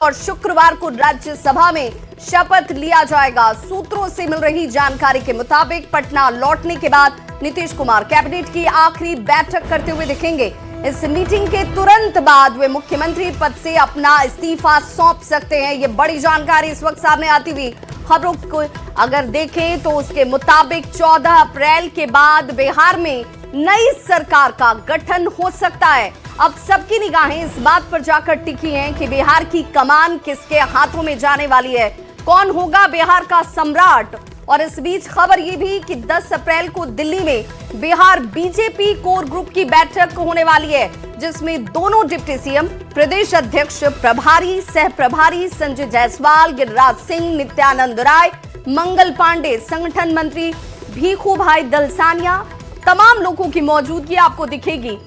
और शुक्रवार को राज्यसभा में शपथ लिया जाएगा। सूत्रों से मिल रही जानकारी के मुताबिक पटना लौटने के बाद नीतीश कुमार कैबिनेट की आखिरी बैठक करते हुए दिखेंगे। इस मीटिंग के तुरंत बाद वे मुख्यमंत्री पद से अपना इस्तीफा सौंप सकते हैं। ये बड़ी जानकारी इस वक्त सामने आती हुई खबरों को अगर देखें तो उसके मुताबिक 14 अप्रैल के बाद बिहार में नई सरकार का गठन हो सकता है। अब सबकी निगाहें इस बात पर जाकर टिकी हैं कि बिहार की कमान किसके हाथों में जाने वाली है, कौन होगा बिहार का सम्राट। और इस बीच खबर यह भी कि 10 अप्रैल को दिल्ली में बिहार बीजेपी कोर ग्रुप की बैठक होने वाली है, जिसमें दोनों डिप्टी सीएम, प्रदेश अध्यक्ष, प्रभारी, सह प्रभारी संजय जायसवाल, गिरिराज सिंह, नित्यानंद राय, मंगल पांडे, संगठन मंत्री भीखू भाई दलसानिया, तमाम लोगों की मौजूदगी आपको दिखेगी।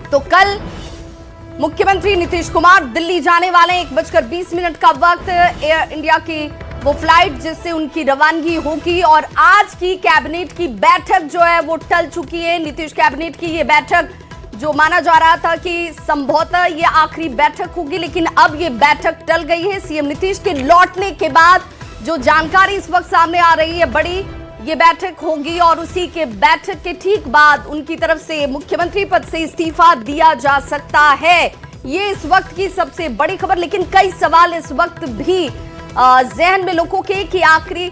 तो कल मुख्यमंत्री नीतीश कुमार दिल्ली जाने वाले हैं। 1:20 का वक्त एयर इंडिया की वो फ्लाइट जिससे उनकी रवानगी होगी। और आज की कैबिनेट की बैठक जो है वो टल चुकी है। नीतीश कैबिनेट की ये बैठक जो माना जा रहा था कि संभवतः ये आखिरी बैठक होगी, लेकिन अब ये बैठक टल गई है। सीएम नीतीश के लौटने के बाद जो जानकारी इस वक्त सामने आ रही है, बड़ी ये बैठक होगी और उसी के बैठक के ठीक बाद उनकी तरफ से मुख्यमंत्री पद से इस्तीफा दिया जा सकता है। ये इस वक्त की सबसे बड़ी खबर। लेकिन कई सवाल इस वक्त भी जहन में लोगों के कि आखिरी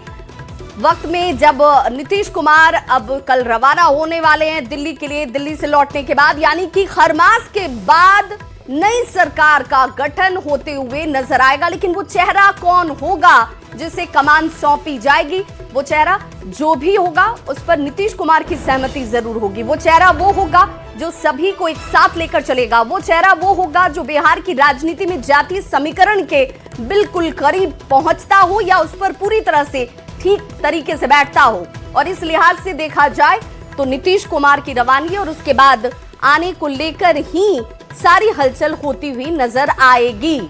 वक्त में जब नीतीश कुमार अब कल रवाना होने वाले हैं दिल्ली के लिए, दिल्ली से लौटने के बाद, यानी कि खरमास के बाद नई सरकार का गठन होते हुए नजर आएगा। लेकिन वो चेहरा कौन होगा जिसे कमान सौंपी जाएगी? वो चेहरा जो भी होगा उस पर नीतीश कुमार की सहमति जरूर होगी। वो चेहरा वो होगा जो सभी को एक साथ लेकर चलेगा। वो चेहरा वो होगा जो बिहार की राजनीति में जातीय समीकरण के बिल्कुल करीब पहुंचता हो या उस पर पूरी तरह से ठीक तरीके से बैठता हो। और इस लिहाज से देखा जाए तो नीतीश कुमार की रवानगी और उसके बाद आने को लेकर ही सारी हलचल होती हुई नजर आएगी।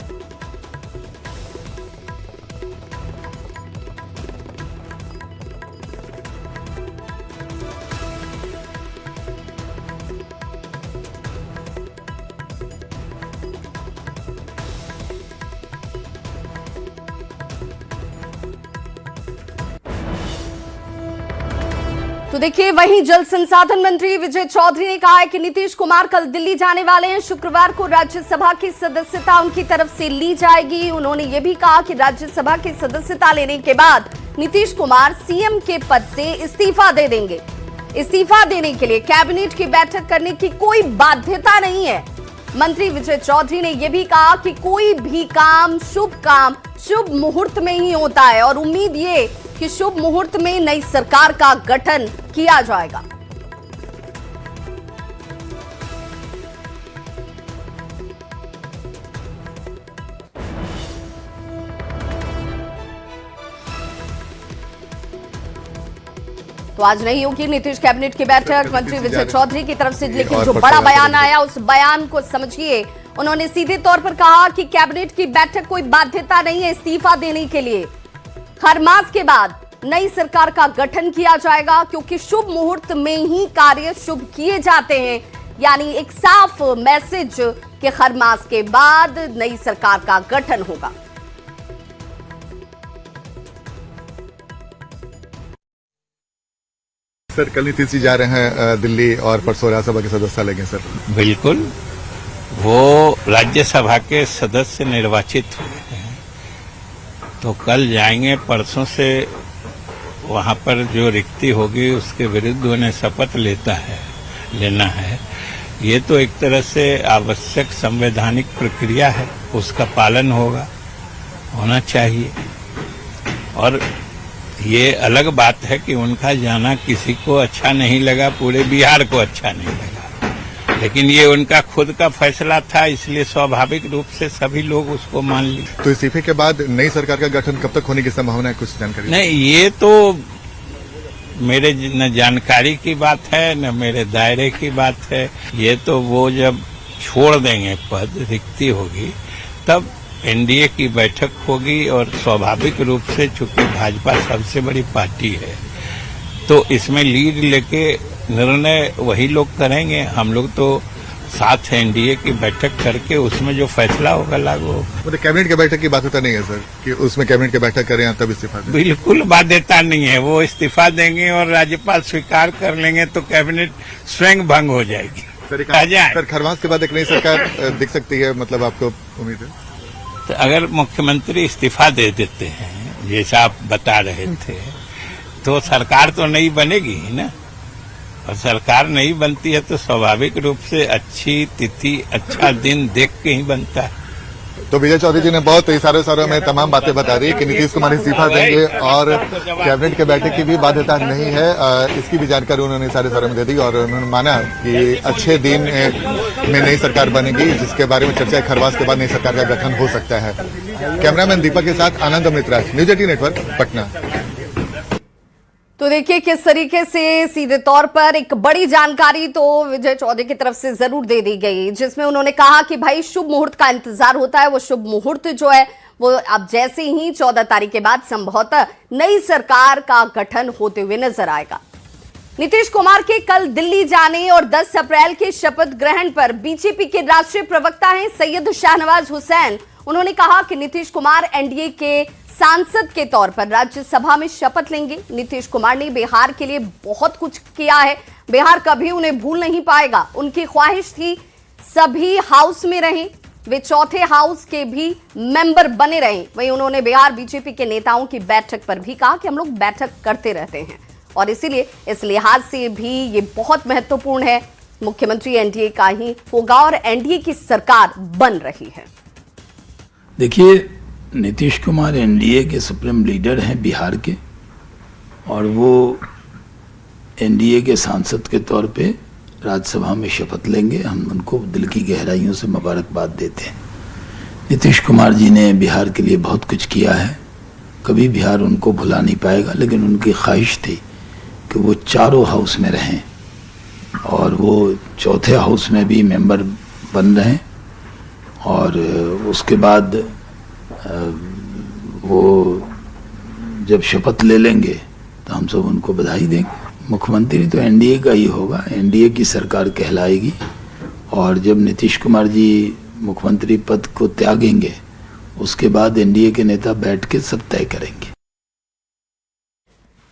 तो देखिए, वहीं जल संसाधन मंत्री विजय चौधरी ने कहा है कि नीतीश कुमार कल दिल्ली जाने वाले हैं। शुक्रवार को राज्यसभा की सदस्यता उनकी तरफ से ली जाएगी। उन्होंने ये भी कहा कि राज्यसभा की सदस्यता लेने के बाद नीतीश कुमार सीएम के पद से इस्तीफा दे देंगे। इस्तीफा देने के लिए कैबिनेट की बैठक करने की कोई बाध्यता नहीं है। मंत्री विजय चौधरी ने यह भी कहा कि कोई भी काम शुभ मुहूर्त में ही होता है और उम्मीद ये कि शुभ मुहूर्त में नई सरकार का गठन किया जाएगा। तो आज नहीं होगी नीतीश कैबिनेट की बैठक मंत्री विजय चौधरी की तरफ से, लेकिन जो बड़ा बयान आया उस बयान को समझिए। उन्होंने सीधे तौर पर कहा कि कैबिनेट की बैठक कोई बाध्यता नहीं है इस्तीफा देने के लिए। खरमास के बाद नई सरकार का गठन किया जाएगा क्योंकि शुभ मुहूर्त में ही कार्य शुभ किए जाते हैं। यानी एक साफ मैसेज कि खरमास के बाद नई सरकार का गठन होगा। सर, कल नीतीश जी जा रहे हैं दिल्ली और परसों राज्यसभा के सदस्य लेंगे सर। बिल्कुल, वो राज्यसभा के सदस्य निर्वाचित हुए हैं तो कल जाएंगे। परसों से वहां पर जो रिक्ति होगी उसके विरुद्ध उन्हें शपथ लेना है। ये तो एक तरह से आवश्यक संवैधानिक प्रक्रिया है, उसका पालन होना चाहिए। और ये अलग बात है कि उनका जाना किसी को अच्छा नहीं लगा, पूरे बिहार को अच्छा नहीं लगा, लेकिन ये उनका खुद का फैसला था, इसलिए स्वाभाविक रूप से सभी लोग उसको मान लिए। तो इस्तीफे के बाद नई सरकार का गठन कब तक होने की संभावना है, कुछ जानकारी? नहीं, ये तो मेरे न जानकारी की बात है न मेरे दायरे की बात है। ये तो वो जब छोड़ देंगे पद, रिक्ति होगी, तब एनडीए की बैठक होगी। और स्वाभाविक रूप से चूंकि भाजपा सबसे बड़ी पार्टी है तो इसमें लीड लेके निर्णय वही लोग करेंगे। हम लोग तो साथ एनडीए की बैठक करके उसमें जो फैसला होगा लागू होगा। मतलब कैबिनेट की बैठक की बात होता नहीं है सर कि उसमें कैबिनेट की बैठक करें तब इस्तीफा दें? बिल्कुल बाध्यता नहीं है, वो इस्तीफा देंगे और राज्यपाल स्वीकार कर लेंगे तो कैबिनेट स्वयं भंग हो जाएगी। सर खरवास के बाद एक नई सरकार दिख सकती है, मतलब आपको उम्मीद है? तो अगर मुख्यमंत्री इस्तीफा दे देते हैं जैसा आप बता रहे थे तो सरकार तो नहीं बनेगी ही ना, और सरकार नहीं बनती है तो स्वाभाविक रूप से अच्छी तिथि अच्छा दिन देख के ही बनता है। तो विजय चौधरी जी ने बहुत इशारों में तमाम बातें बता दी कि नीतीश कुमार इस्तीफा देंगे और कैबिनेट के बैठक की भी बाध्यता नहीं है, इसकी भी जानकारी उन्होंने इशारों में दे दी और उन्होंने माना कि अच्छे दिन में नई सरकार बनेगी, जिसके बारे में चर्चा खरवास के बाद नई सरकार का गठन हो सकता है। कैमरामैन दीपक के साथ आनंद अमृतराज, न्यूज 18 नेटवर्क, पटना। तो देखिए किस तरीके से सीधे तौर पर एक बड़ी जानकारी तो विजय चौधरी की तरफ से जरूर दे दी गई, जिसमें उन्होंने कहा कि भाई शुभ मुहूर्त का इंतजार होता है। वो शुभ मुहूर्त जो है वो अब जैसे ही 14 तारीख के बाद संभवतः नई सरकार का गठन होते हुए नजर आएगा। नीतीश कुमार के कल दिल्ली जाने और 10 अप्रैल के शपथ ग्रहण पर बीजेपी के राष्ट्रीय प्रवक्ता हैं सैयद शाहनवाज हुसैन। उन्होंने कहा कि नीतीश कुमार एनडीए के सांसद के तौर पर राज्यसभा में शपथ लेंगे। नीतीश कुमार ने बिहार के लिए बहुत कुछ किया है, बिहार कभी उन्हें भूल नहीं पाएगा। उनकी ख्वाहिश थी सभी हाउस में रहें, वे चौथे हाउस के भी मेंबर बने रहें। वहीं उन्होंने बिहार बीजेपी के नेताओं की बैठक पर भी कहा कि हम लोग बैठक करते रहते हैं और इसीलिए इस लिहाज से भी ये बहुत महत्वपूर्ण है, मुख्यमंत्री एनडीए का ही होगा और एनडीए की सरकार बन रही है। देखिए, नीतीश कुमार एनडीए के सुप्रीम लीडर हैं बिहार के, और वो एनडीए के सांसद के तौर पे राज्यसभा में शपथ लेंगे। हम उनको दिल की गहराइयों से मुबारकबाद देते हैं। नीतीश कुमार जी ने बिहार के लिए बहुत कुछ किया है, कभी बिहार उनको भुला नहीं पाएगा, लेकिन उनकी ख्वाहिश थी कि वो चारों हाउस में रहें और वो चौथे हाउस में भी मेंबर बन रहे हैं। और उसके बाद वो जब शपथ ले लेंगे तो हम सब उनको बधाई देंगे। मुख्यमंत्री तो एनडीए का ही होगा, एनडीए की सरकार कहलाएगी। और जब नीतीश कुमार जी मुख्यमंत्री पद को त्यागेंगे उसके बाद एनडीए के नेता बैठ के सब तय करेंगे।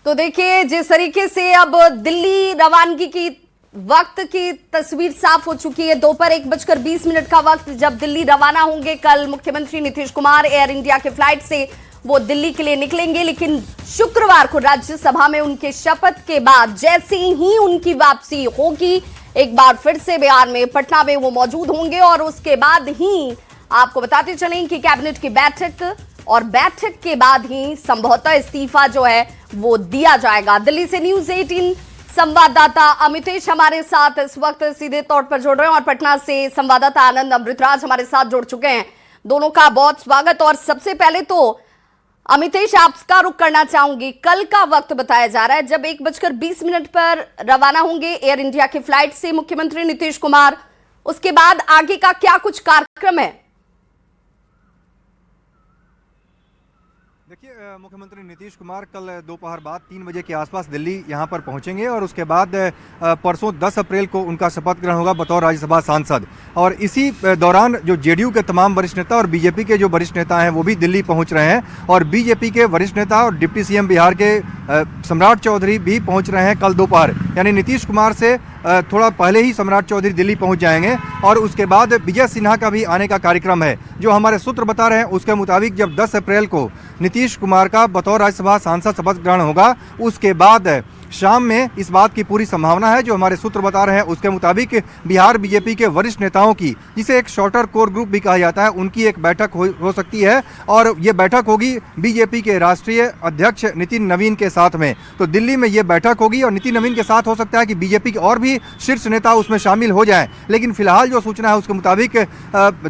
तो देखिए जिस तरीके से अब दिल्ली रवानगी की वक्त की तस्वीर साफ हो चुकी है। दोपहर 1:20 का वक्त जब दिल्ली रवाना होंगे। कल मुख्यमंत्री नीतीश कुमार एयर इंडिया के फ्लाइट से वो दिल्ली के लिए निकलेंगे, लेकिन शुक्रवार को राज्यसभा में उनके शपथ के बाद जैसे ही उनकी वापसी होगी, एक बार फिर से बिहार में पटना में वो मौजूद होंगे और उसके बाद ही आपको बताते चलें कि कैबिनेट की बैठक और बैठक के बाद ही संभवतः इस्तीफा जो है वो दिया जाएगा। दिल्ली से न्यूज 18 संवाददाता अमितेश हमारे साथ इस वक्त सीधे तौर पर जुड़ रहे हैं और पटना से संवाददाता आनंद अमृतराज हमारे साथ जुड़ चुके हैं। दोनों का बहुत स्वागत। और सबसे पहले तो अमितेश आपका रुख करना चाहूंगी, कल का वक्त बताया जा रहा है जब 1:20 पर रवाना होंगे एयर इंडिया की फ्लाइट से मुख्यमंत्री नीतीश कुमार, उसके बाद आगे का क्या कुछ कार्यक्रम है? देखिए, मुख्यमंत्री नीतीश कुमार कल दोपहर बाद 3 बजे के आसपास दिल्ली यहां पर पहुंचेंगे और उसके बाद परसों 10 अप्रैल को उनका शपथ ग्रहण होगा बतौर राज्यसभा सांसद। और इसी दौरान जो जेडीयू के तमाम वरिष्ठ नेता और बीजेपी के जो वरिष्ठ नेता हैं वो भी दिल्ली पहुंच रहे हैं और बीजेपी के वरिष्ठ नेता और डिप्टी सीएम बिहार के सम्राट चौधरी भी पहुंच रहे हैं कल दोपहर। यानी नीतीश कुमार से थोड़ा पहले ही सम्राट चौधरी दिल्ली पहुंच जाएंगे और उसके बाद विजय सिन्हा का भी आने का कार्यक्रम है। जो हमारे सूत्र बता रहे हैं उसके मुताबिक जब 10 अप्रैल को नीतीश कुमार का बतौर राज्यसभा सांसद शपथ ग्रहण होगा, उसके बाद शाम में इस बात की पूरी संभावना है, जो हमारे सूत्र बता रहे हैं उसके मुताबिक बिहार बीजेपी के वरिष्ठ नेताओं की, जिसे एक शॉर्टर कोर ग्रुप भी कहा जाता है, उनकी एक बैठक हो सकती है और ये बैठक होगी बीजेपी के राष्ट्रीय अध्यक्ष नितिन नवीन के साथ में। तो दिल्ली में ये बैठक होगी और नितिन नवीन के साथ हो सकता है कि बीजेपी के और भी शीर्ष नेता उसमें शामिल हो जाएं। लेकिन फिलहाल जो सूचना है उसके मुताबिक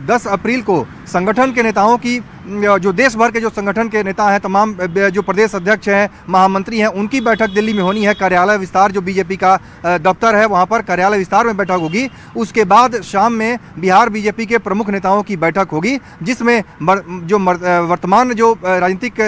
10 अप्रैल को संगठन के नेताओं की जो देश भर के जो संगठन के नेता हैं, तमाम जो प्रदेश अध्यक्ष हैं, महामंत्री हैं, उनकी बैठक दिल्ली में होनी है। कार्यालय विस्तार जो बीजेपी का दफ्तर है वहाँ पर कार्यालय विस्तार में बैठक होगी। उसके बाद शाम में बिहार बीजेपी के प्रमुख नेताओं की बैठक होगी, जिसमें जो वर्तमान जो राजनीतिक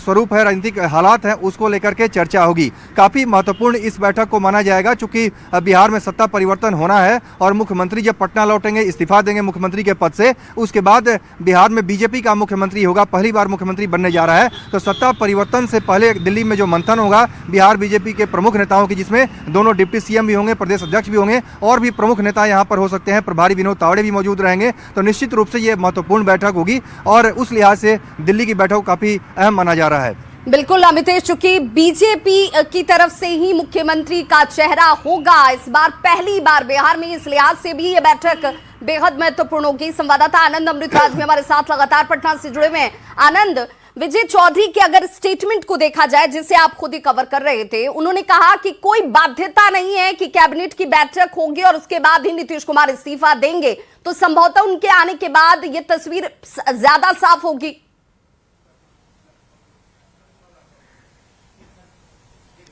स्वरूप है, राजनीतिक हालात हैं, उसको लेकर के चर्चा होगी। काफ़ी महत्वपूर्ण इस बैठक को माना जाएगा, चूंकि बिहार में सत्ता परिवर्तन होना है और मुख्यमंत्री जब पटना लौटेंगे, इस्तीफा देंगे मुख्यमंत्री के पद से, उसके बाद बिहार में बीजेपी का मुख्यमंत्री होगा, पहली बार मुख्यमंत्री बनने जा रहा है। तो सत्ता परिवर्तन से पहले दिल्ली में जो मंथन होगा बिहार बीजेपी के प्रमुख नेताओं की, जिसमें दोनों डिप्टी सीएम भी होंगे, प्रदेश अध्यक्ष भी होंगे और भी प्रमुख नेता यहाँ पर हो सकते हैं, प्रभारी विनोद तावड़े भी मौजूद रहेंगे। तो निश्चित रूप से ये महत्वपूर्ण बैठक होगी और उस लिहाज से दिल्ली की बैठक काफी अहम माना जा रहा है। बिल्कुल अमितेश, चूंकि बीजेपी की तरफ से ही मुख्यमंत्री का चेहरा होगा इस बार पहली बार बिहार में, इस लिहाज से भी ये बैठक बेहद महत्वपूर्ण होगी। संवाददाता आनंद अमृतराज भी हमारे साथ लगातार पटना से जुड़े हुए हैं। आनंद, विजय चौधरी के अगर स्टेटमेंट को देखा जाए, जिसे आप खुद ही कवर कर रहे थे, उन्होंने कहा कि कोई बाध्यता नहीं है कि कैबिनेट की बैठक होगी और उसके बाद ही नीतीश कुमार इस्तीफा देंगे, तो संभवतः उनके आने के बाद ये तस्वीर ज्यादा साफ होगी।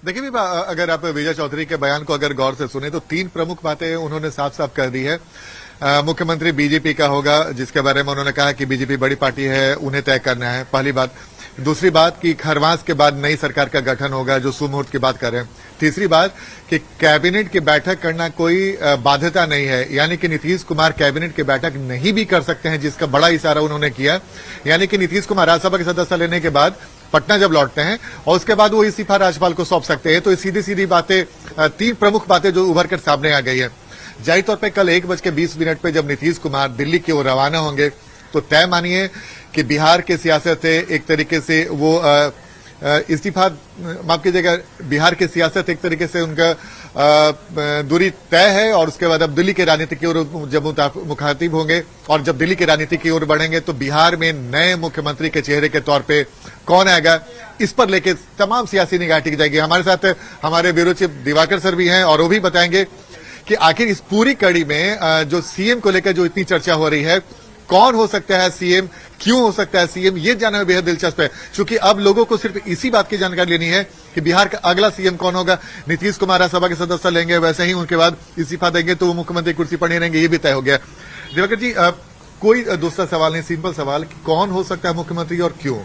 देखिए भी, अगर आप विजय चौधरी के बयान को अगर गौर से सुने तो 3 प्रमुख बातें उन्होंने साफ साफ कर दी है। मुख्यमंत्री बीजेपी का होगा, जिसके बारे में उन्होंने कहा कि बीजेपी बड़ी पार्टी है, उन्हें तय करना है, पहली बात। दूसरी बात कि खरवास के बाद नई सरकार का गठन होगा, जो सुमुहूर्त की बात कर रहे हैं। तीसरी बात कि कैबिनेट की बैठक करना कोई बाध्यता नहीं है, यानी कि नीतीश कुमार कैबिनेट की बैठक नहीं भी कर सकते हैं, जिसका बड़ा इशारा उन्होंने किया। यानी कि नीतीश कुमार राज्यसभा के सदस्य लेने के बाद पटना जब लौटते हैं और उसके बाद वो इस्तीफा राज्यपाल को सौंप सकते हैं। तो सीधी सीधी बातें, 3 प्रमुख बातें जो उभर कर सामने आ गई है। जाहिर तौर पर कल 1:20 पे जब नीतीश कुमार दिल्ली की ओर रवाना होंगे तो तय मानिए कि बिहार की सियासत से एक तरीके से वो इस्तीफा, माफ कीजिएगा, बिहार की सियासत एक तरीके से उनका दूरी तय है और उसके बाद अब दिल्ली की राजनीति की ओर जब मुखातिब होंगे और जब दिल्ली की राजनीति की ओर बढ़ेंगे तो बिहार में नए मुख्यमंत्री के चेहरे के तौर पे कौन आएगा, इस पर लेके तमाम सियासी निगाह टिक जाएगी। हमारे साथ हमारे ब्यूरो चीफ दिवाकर सर भी हैं और वो भी बताएंगे कि आखिर इस पूरी कड़ी में जो सीएम को लेकर जो इतनी चर्चा हो रही है, कौन हो सकता है सीएम, क्यों हो सकता है सीएम, ये जानने में बेहद दिलचस्प है। क्योंकि अब लोगों को सिर्फ इसी बात की जानकारी लेनी है कि बिहार का अगला सीएम कौन होगा। नीतीश कुमार राज्यसभा के सदस्य लेंगे, वैसे ही उनके बाद इस्तीफा देंगे तो वो मुख्यमंत्री कुर्सी पर नहीं रहेंगे, ये भी तय हो गया। दिवाकर जी, कोई दूसरा सवाल नहीं, सिंपल सवाल कि कौन हो सकता है मुख्यमंत्री और क्यों?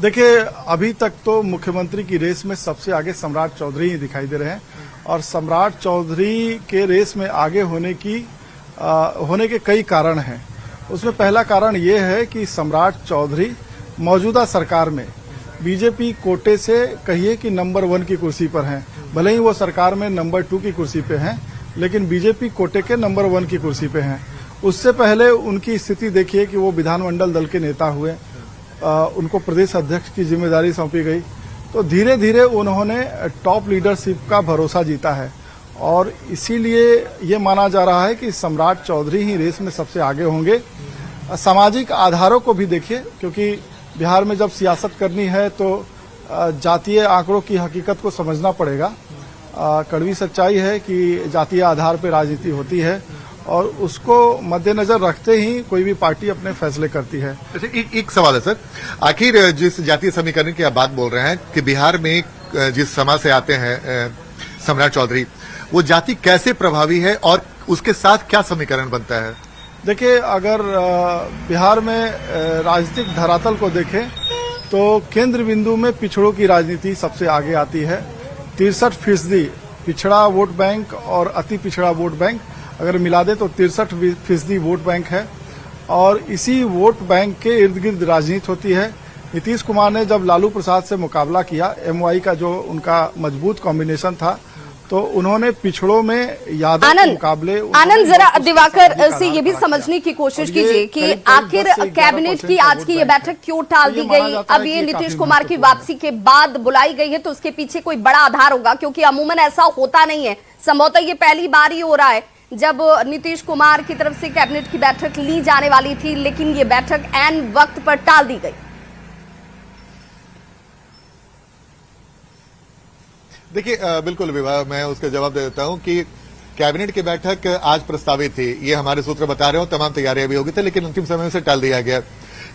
देखिए, अभी तक तो मुख्यमंत्री की रेस में सबसे आगे सम्राट चौधरी ही दिखाई दे रहे हैं और सम्राट चौधरी के रेस में आगे होने के कई कारण हैं। उसमें पहला कारण ये है कि सम्राट चौधरी मौजूदा सरकार में बीजेपी कोटे से कहिए कि नंबर 1 की कुर्सी पर हैं। भले ही वो सरकार में नंबर 2 की कुर्सी पे हैं, लेकिन बीजेपी कोटे के नंबर 1 की कुर्सी पे हैं। उससे पहले उनकी स्थिति देखिए कि वो विधानमंडल दल के नेता हुए, उनको प्रदेश अध्यक्ष की जिम्मेदारी सौंपी गई, तो धीरे धीरे उन्होंने टॉप लीडरशिप का भरोसा जीता है और इसीलिए ये माना जा रहा है कि सम्राट चौधरी ही रेस में सबसे आगे होंगे। सामाजिक आधारों को भी देखिए, क्योंकि बिहार में जब सियासत करनी है तो जातीय आंकड़ों की हकीकत को समझना पड़ेगा। कड़वी सच्चाई है कि जातीय आधार पर राजनीति होती है और उसको मद्देनजर रखते ही कोई भी पार्टी अपने फैसले करती है। एक सवाल है सर, आखिर जिस जातीय समीकरण की आप बात बोल रहे हैं कि बिहार में जिस समाज से आते हैं सम्राट चौधरी, वो जाति कैसे प्रभावी है और उसके साथ क्या समीकरण बनता है? देखिए, अगर बिहार में राजनीतिक धरातल को देखें तो केंद्र बिंदु में पिछड़ों की राजनीति सबसे आगे आती है। 63% पिछड़ा वोट बैंक और अति पिछड़ा वोट बैंक अगर मिला दे तो 63% वोट बैंक है और इसी वोट बैंक के इर्द गिर्द राजनीति होती है। नीतीश कुमार ने जब लालू प्रसाद से मुकाबला किया, एमवाई का जो उनका मजबूत कॉम्बिनेशन था, तो उन्होंने पिछड़ों में यादव के मुकाबले। आनंद, जरा दिवाकर से ये भी समझने की कोशिश कीजिए कि आखिर कैबिनेट की आज की ये बैठक क्यों टाल दी गई। अब ये नीतीश कुमार की वापसी के बाद बुलाई गई है तो उसके पीछे कोई बड़ा आधार होगा, क्योंकि अमूमन ऐसा होता नहीं है। संभवतः ये पहली बार ही हो रहा है जब नीतीश कुमार की तरफ से कैबिनेट की बैठक ली जाने वाली थी, लेकिन ये बैठक ऐन वक्त पर टाल दी गई। देखिए, बिल्कुल विवाह, मैं उसका जवाब दे देता हूं कि कैबिनेट की बैठक आज प्रस्तावित थी, ये हमारे सूत्र बता रहे हो, तमाम तैयारियां भी हो गई थी, लेकिन अंतिम समय से टाल दिया गया।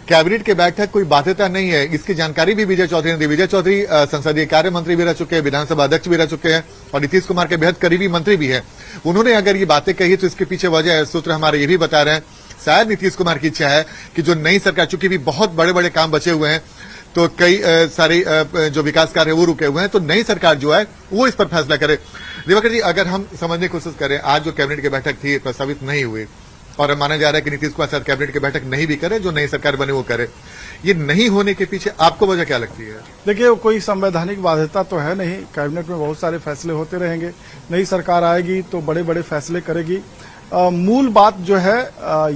कैबिनेट की बैठक कोई बाध्यता नहीं है, इसकी जानकारी भी विजय चौधरी ने दी। विजय चौधरी संसदीय कार्य मंत्री भी रह चुके हैं, विधानसभा अध्यक्ष भी रह चुके हैं और नीतीश कुमार के बेहद करीबी मंत्री भी है। उन्होंने अगर ये बातें कही तो इसके पीछे वजह है, सूत्र हमारे ये भी बता रहे हैं, शायद नीतीश कुमार की इच्छा है कि जो नई सरकार, चूंकि भी बहुत बड़े बड़े काम बचे हुए हैं, तो कई सारे जो विकास कार्य वो रुके हुए हैं, तो नई सरकार जो है वो इस पर फैसला करे। दिवाकर जी, अगर हम समझने की कोशिश करें, आज जो कैबिनेट की बैठक थी प्रस्तावित नहीं हुई और माना जा रहा है कि नीतीश कुमार साथ कैबिनेट की बैठक नहीं भी करे, जो नई सरकार बने वो करे, ये नहीं होने के पीछे आपको वजह क्या लगती है? देखिए, कोई संवैधानिक बाध्यता तो है नहीं। कैबिनेट में बहुत सारे फैसले होते रहेंगे, नई सरकार आएगी तो बड़े बड़े फैसले करेगी। मूल बात जो है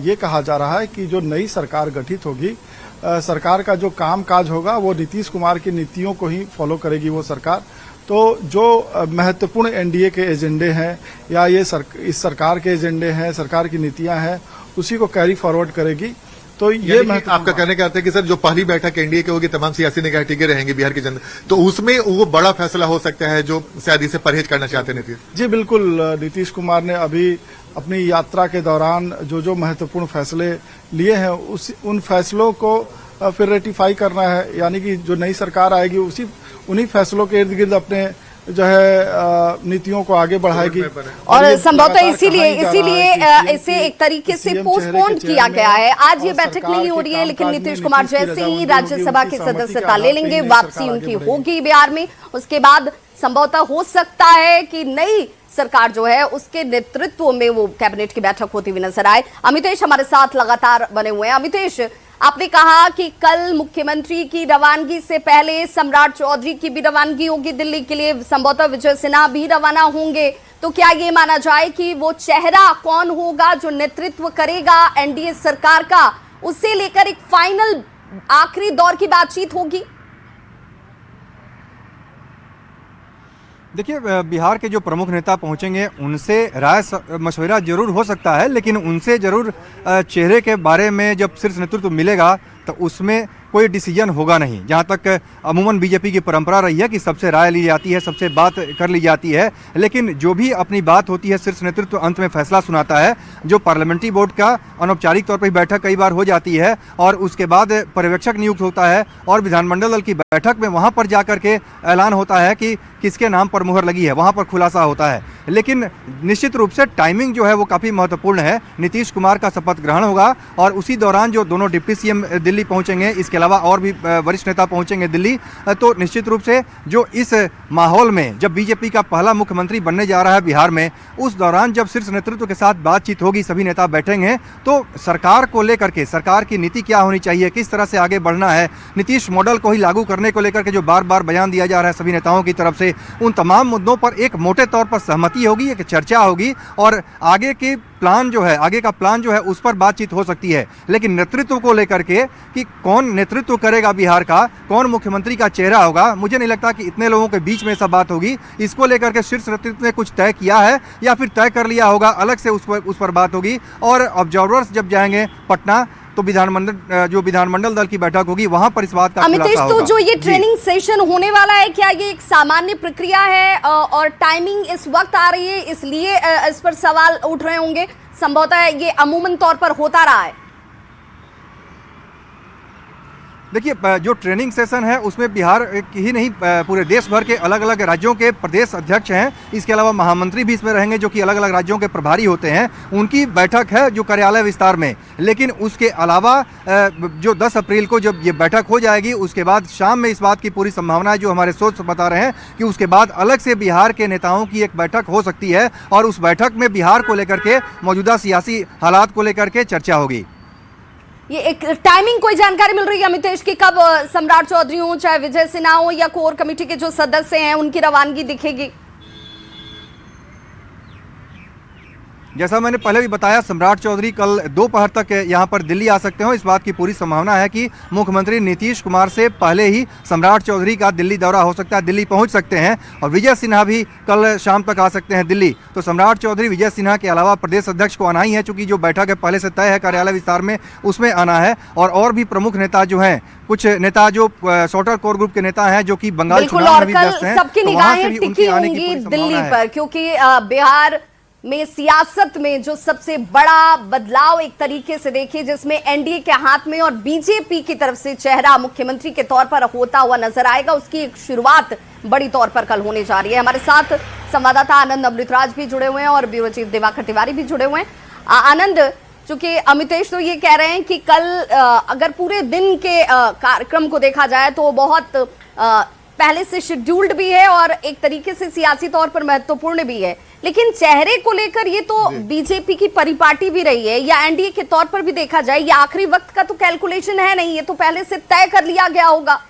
ये कहा जा रहा है कि जो नई सरकार गठित होगी, सरकार का जो काम काज होगा वो नीतीश कुमार की नीतियों को ही फॉलो करेगी वो सरकार। तो जो महत्वपूर्ण एनडीए के एजेंडे हैं या ये इस सरकार के एजेंडे हैं, सरकार की नीतियां हैं, उसी को कैरी फॉरवर्ड करेगी। तो ये आपका कहने का अर्थ है कि सर जो पहली बैठक एनडीए की होगी, तमाम सियासी निगाह टिके रहेंगी बिहार की जनता, तो उसमें वो बड़ा फैसला हो सकता है जो शायद इसे परहेज करना चाहते हैं नीतीश जी। बिल्कुल, नीतीश कुमार ने अभी अपनी यात्रा के दौरान जो महत्वपूर्ण फैसले लिए हैं उन फैसलों को फिर रेटिफाई करना है, यानी कि जो नई सरकार आएगी उन्हीं फैसलों के इर्द गिर्द अपने जो है नीतियों को आगे बढ़ाएगी। और संभवतः इसीलिए इसे एक तरीके से पोस्टपोन किया गया है। आज ये बैठक नहीं हो रही है, लेकिन नीतीश कुमार जैसे ही राज्यसभा की सदस्यता ले लेंगे, वापसी उनकी होगी बिहार में, उसके बाद संभवतः हो सकता है कि नई सरकार जो है उसके नेतृत्व में वो कैबिनेट की बैठक होती हुई नजर आए। अमितेश हमारे साथ लगातार बने हुए हैं। अमितेश, आपने कहा कि कल मुख्यमंत्री की रवानगी से पहले सम्राट चौधरी की भी रवानगी होगी दिल्ली के लिए, संभवतः विजय सिन्हा भी रवाना होंगे, तो क्या ये माना जाए कि वो चेहरा कौन होगा जो नेतृत्व करेगा एनडीए सरकार का, उसे लेकर एक फाइनल आखिरी दौर की बातचीत होगी? देखिए, बिहार के जो प्रमुख नेता पहुंचेंगे उनसे राय मशवरा जरूर हो सकता है, लेकिन उनसे जरूर चेहरे के बारे में जब शीर्ष नेतृत्व मिलेगा तो उसमें कोई डिसीजन होगा नहीं। जहां तक अमूमन बीजेपी की परंपरा रही है कि सबसे राय ली जाती है, सबसे बात कर ली जाती है, लेकिन जो भी अपनी बात होती है शीर्ष नेतृत्व अंत में फैसला सुनाता है। जो पार्लियामेंट्री बोर्ड का अनौपचारिक तौर पर बैठक कई बार हो जाती है और उसके बाद पर्यवेक्षक नियुक्त होता है और विधानमंडल दल की बैठक में वहां पर जाकर के ऐलान होता है कि किसके नाम पर मुहर लगी है, वहां पर खुलासा होता है। लेकिन निश्चित रूप से टाइमिंग जो है वो काफ़ी महत्वपूर्ण है। नीतीश कुमार का शपथ ग्रहण होगा और उसी दौरान जो दोनों डिप्टी सीएम दिल्ली पहुंचेंगे, इसके अलावा और भी वरिष्ठ नेता पहुंचेंगे दिल्ली, तो निश्चित रूप से जो इस माहौल में जब बीजेपी का पहला मुख्यमंत्री बनने जा रहा है बिहार में, उस दौरान जब शीर्ष नेतृत्व के साथ बातचीत होगी, सभी नेता बैठेंगे, तो सरकार को लेकर के, सरकार की नीति क्या होनी चाहिए, किस तरह से आगे बढ़ना है, नीतीश मॉडल को ही लागू करने को लेकर के जो बार बार बयान दिया जा रहा है सभी नेताओं की तरफ से, उन तमाम मुद्दों पर एक मोटे तौर पर सहमति होगी, एक चर्चा होगी और आगे के प्लान जो है, आगे का प्लान जो है उस पर बातचीत हो सकती है। लेकिन नेतृत्व को लेकर के कि कौन नेतृत्व करेगा बिहार का, कौन मुख्यमंत्री का चेहरा होगा, मुझे नहीं लगता कि इतने लोगों के बीच में सब बात होगी। इसको लेकर के शीर्ष नेतृत्व ने कुछ तय किया है या फिर तय कर लिया होगा, अलग से उस पर बात होगी। और ऑब्जर्वर्स जब जाएंगे पटना तो विधानमंडल दल की बैठक होगी, वहां पर इस बात का अमितेश, तो जो ये ट्रेनिंग सेशन होने वाला है, क्या ये एक सामान्य प्रक्रिया है और टाइमिंग इस वक्त आ रही है इसलिए इस पर सवाल उठ रहे होंगे? संभवतः ये अमूमन तौर पर होता रहा है। देखिए, जो ट्रेनिंग सेशन है उसमें बिहार ही नहीं पूरे देश भर के अलग अलग राज्यों के प्रदेश अध्यक्ष हैं, इसके अलावा महामंत्री भी इसमें रहेंगे जो कि अलग अलग राज्यों के प्रभारी होते हैं, उनकी बैठक है जो कार्यालय विस्तार में। लेकिन उसके अलावा जो 10 अप्रैल को जब ये बैठक हो जाएगी, उसके बाद शाम में इस बात की पूरी संभावना है, जो हमारे सोर्स बता रहे हैं कि उसके बाद अलग से बिहार के नेताओं की एक बैठक हो सकती है और उस बैठक में बिहार को लेकर के, मौजूदा सियासी हालात को लेकर के चर्चा होगी। ये एक टाइमिंग कोई जानकारी मिल रही है अमितेश की कब सम्राट चौधरी हो, चाहे विजय सिन्हा हो या कोर कमेटी के जो सदस्य हैं, उनकी रवानगी दिखेगी? जैसा मैंने पहले भी बताया, सम्राट चौधरी कल दोपहर तक यहाँ पर दिल्ली आ सकते हो। इस बात की पूरी संभावना है कि मुख्यमंत्री नीतीश कुमार से पहले ही सम्राट चौधरी का दिल्ली दौरा हो सकता है, दिल्ली पहुँच सकते हैं और विजय सिन्हा भी कल शाम तक आ सकते हैं दिल्ली। तो सम्राट चौधरी, विजय सिन्हा के अलावा प्रदेश अध्यक्ष को आना ही है, चूंकि जो बैठक है पहले से तय है कार्यालय विस्तार में, उसमें आना है। और भी प्रमुख नेता जो हैं, कुछ नेता जो शॉर्टर कोर ग्रुप के नेता हैं जो कि बंगाल चुनाव में भी व्यस्त हैं, सबकी निगाहें टिकी होंगी दिल्ली पर, क्योंकि बिहार में सियासत में जो सबसे बड़ा बदलाव एक तरीके से देखिए, जिसमें एनडीए के हाथ में और बीजेपी की तरफ से चेहरा मुख्यमंत्री के तौर पर होता हुआ नजर आएगा, उसकी एक शुरुआत बड़ी तौर पर कल होने जा रही है। हमारे साथ संवाददाता आनंद अमृतराज भी जुड़े हुए हैं और ब्यूरो चीफ दिवाकर तिवारी भी जुड़े हुए हैं। आनंद, चूंकि अमितेश तो ये कह रहे हैं कि कल अगर पूरे दिन के कार्यक्रम को देखा जाए तो बहुत पहले से शेड्यूल्ड भी है और एक तरीके से सियासी तौर पर महत्वपूर्ण भी है, लेकिन चेहरे को लेकर ये तो बीजेपी की परिपाटी भी रही है, या एनडीए के तौर पर भी देखा जाए ये आखिरी वक्त का तो कैलकुलेशन है नहीं, ये तो पहले से तय कर लिया गया होगा।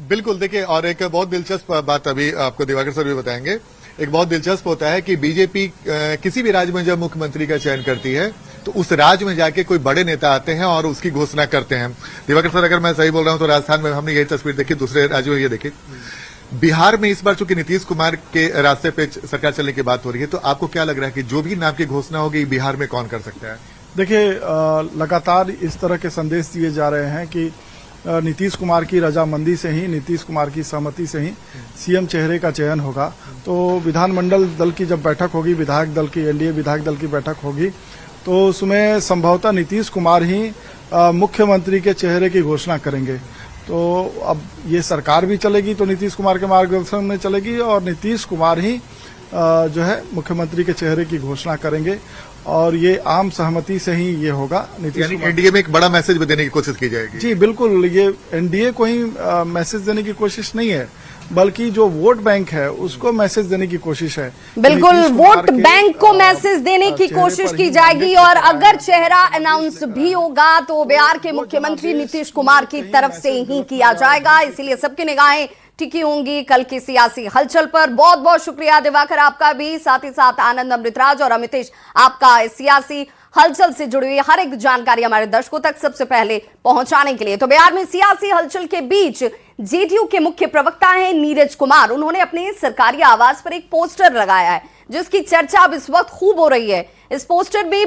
बिल्कुल, देखिए, और एक बहुत दिलचस्प बात अभी आपको दिवाकर सर भी बताएंगे। एक बहुत दिलचस्प होता है कि बीजेपी किसी भी राज्य में जब मुख्यमंत्री का चयन करती है तो उस राज्य में जाके कोई बड़े नेता आते हैं और उसकी घोषणा करते हैं। दिवाकर सर, अगर मैं सही बोल रहा हूं तो राजस्थान में हमने यही तस्वीर देखी, दूसरे राज्यों में ये देखी। बिहार में इस बार चूंकि नीतीश कुमार के रास्ते पे सरकार चलने की बात हो रही है, तो आपको क्या लग रहा है कि जो भी नाम की घोषणा होगी बिहार में कौन कर सकता है? देखिए, लगातार इस तरह के संदेश दिए जा रहे हैं कि नीतीश कुमार की रजामंदी से ही, नीतीश कुमार की सहमति से ही सीएम चेहरे का चयन होगा। तो विधानमंडल दल की जब बैठक होगी, विधायक दल की, एनडीए विधायक दल की बैठक होगी, तो उसमें संभवतः नीतीश कुमार ही मुख्यमंत्री के चेहरे की घोषणा करेंगे। तो अब ये सरकार भी चलेगी तो नीतीश कुमार के मार्गदर्शन में चलेगी और नीतीश कुमार ही जो है मुख्यमंत्री के चेहरे की घोषणा करेंगे और ये आम सहमति से ही ये होगा। नीतीश एनडीए में एक बड़ा मैसेज भी देने की कोशिश की जाएगी। जी बिल्कुल, ये एनडीए को ही मैसेज देने की कोशिश नहीं है, बल्कि जो वोट बैंक है उसको मैसेज देने की कोशिश है। बिल्कुल, वोट बैंक को मैसेज देने की कोशिश की जाएगी और अगर चेहरा अनाउंस भी होगा तो बिहार के मुख्यमंत्री नीतीश कुमार की तरफ से ही किया जाएगा। इसीलिए सबकी निगाहें टिकी होंगी कल की सियासी हलचल पर। बहुत बहुत शुक्रिया दिवाकर आपका भी, साथ ही साथ आनंद अमृतराज और अमितेश आपका इस सियासी हलचल से जुड़ी हुई हर एक जानकारी हमारे दर्शकों तक सबसे पहले पहुंचाने के लिए। तो बिहार में सियासी हलचल के बीच जेडीयू के मुख्य प्रवक्ता हैं नीरज कुमार। उन्होंने अपने सरकारी आवास पर एक पोस्टर लगाया है जिसकी चर्चा अब इस वक्त खूब हो रही है। इस पोस्टर में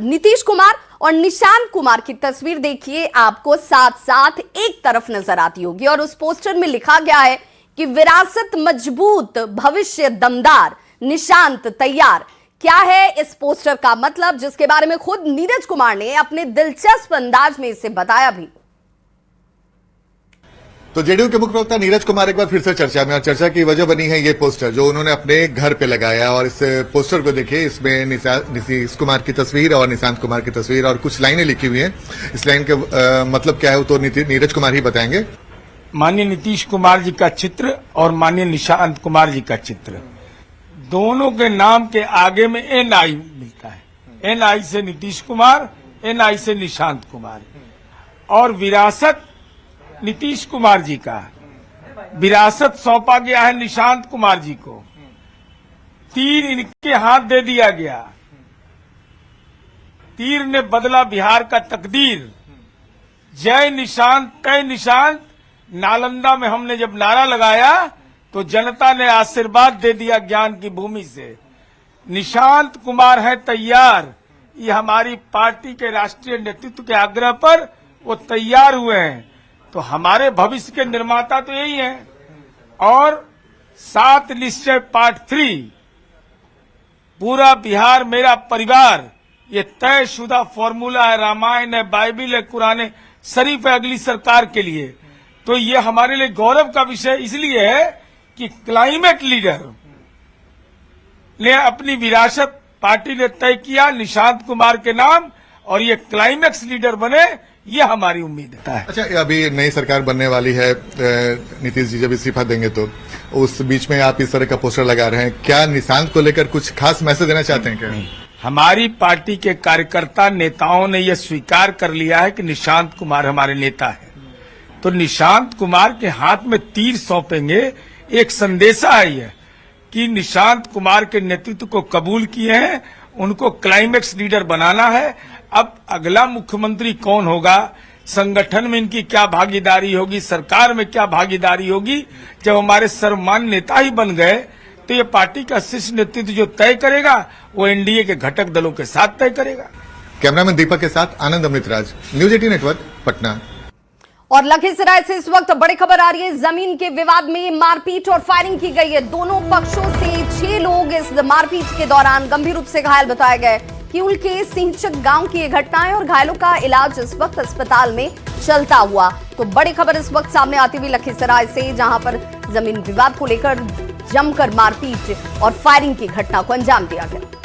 नीतीश कुमार और निशांत कुमार की तस्वीर देखिए, आपको साथ साथ एक तरफ नजर आती होगी और उस पोस्टर में लिखा गया है कि विरासत मजबूत, भविष्य दमदार, निशांत तैयार। क्या है इस पोस्टर का मतलब, जिसके बारे में खुद नीरज कुमार ने अपने दिलचस्प अंदाज में इसे बताया भी। तो जेडीयू के मुख्य प्रवक्ता नीरज कुमार एक बार फिर से चर्चा में, और चर्चा की वजह बनी है ये पोस्टर जो उन्होंने अपने घर पे लगाया। और इस पोस्टर को देखिए, इसमें नीतीश कुमार की तस्वीर और निशांत कुमार की तस्वीर और कुछ लाइनें लिखी हुई हैं। इस लाइन के मतलब क्या है तो नीरज कुमार ही बताएंगे। माननीय नीतीश कुमार जी का चित्र और माननीय निशांत कुमार जी का चित्र, दोनों के नाम के आगे में एनआई मिलता है। एनआई से नीतीश कुमार, एनआई से निशांत कुमार। और विरासत नीतीश कुमार जी का, विरासत सौंपा गया है निशांत कुमार जी को। तीर इनके हाथ दे दिया गया। तीर ने बदला बिहार का तकदीर। जय निशांत, तय निशांत। नालंदा में हमने जब नारा लगाया तो जनता ने आशीर्वाद दे दिया ज्ञान की भूमि से। निशांत कुमार है तैयार। ये हमारी पार्टी के राष्ट्रीय नेतृत्व के आग्रह पर वो तैयार हुए हैं। तो हमारे भविष्य के निर्माता तो यही हैं। और 7 निश्चय पार्ट 3, पूरा बिहार मेरा परिवार, ये तयशुदा फॉर्मूला है। रामायण है, बाइबिल है, कुरान शरीफ है अगली सरकार के लिए। तो ये हमारे लिए गौरव का विषय इसलिए है कि क्लाइमेट लीडर ने अपनी विरासत पार्टी ने तय किया निशांत कुमार के नाम, और ये क्लाइमेक्स लीडर बने, ये हमारी उम्मीद है। अच्छा, अभी नई सरकार बनने वाली है, नीतीश जी जब इस्तीफा देंगे तो उस बीच में आप इस तरह का पोस्टर लगा रहे हैं, क्या निशांत को लेकर कुछ खास मैसेज देना चाहते हैं क्या? नहीं, हमारी पार्टी के कार्यकर्ता नेताओं ने यह स्वीकार कर लिया है कि निशांत कुमार हमारे नेता है। तो निशांत कुमार के हाथ में तीर सौंपेंगे। एक संदेशा है यह कि निशांत कुमार के नेतृत्व को कबूल किए हैं, उनको क्लाइमेक्स लीडर बनाना है। अब अगला मुख्यमंत्री कौन होगा, संगठन में इनकी क्या भागीदारी होगी, सरकार में क्या भागीदारी होगी, जब हमारे सर्वमान्य नेता ही बन गए तो ये पार्टी का शीर्ष नेतृत्व जो तय करेगा वो एनडीए के घटक दलों के साथ तय करेगा। कैमरामैन दीपक के साथ आनंद अमृतराज, न्यूज 18 नेटवर्क, पटना। और लखीसराय से इस वक्त बड़ी खबर आ रही है। जमीन के विवाद में मारपीट और फायरिंग की गई है। दोनों पक्षों से 6 लोग इस मारपीट के दौरान गंभीर रूप से घायल बताए गए। किउल के सिंहचक गांव की ये घटना है और घायलों का इलाज इस वक्त अस्पताल में चलता हुआ। तो बड़ी खबर इस वक्त सामने आती हुई लखीसराय से, जहां पर जमीन विवाद को लेकर जमकर मारपीट और फायरिंग की घटना को अंजाम दिया गया।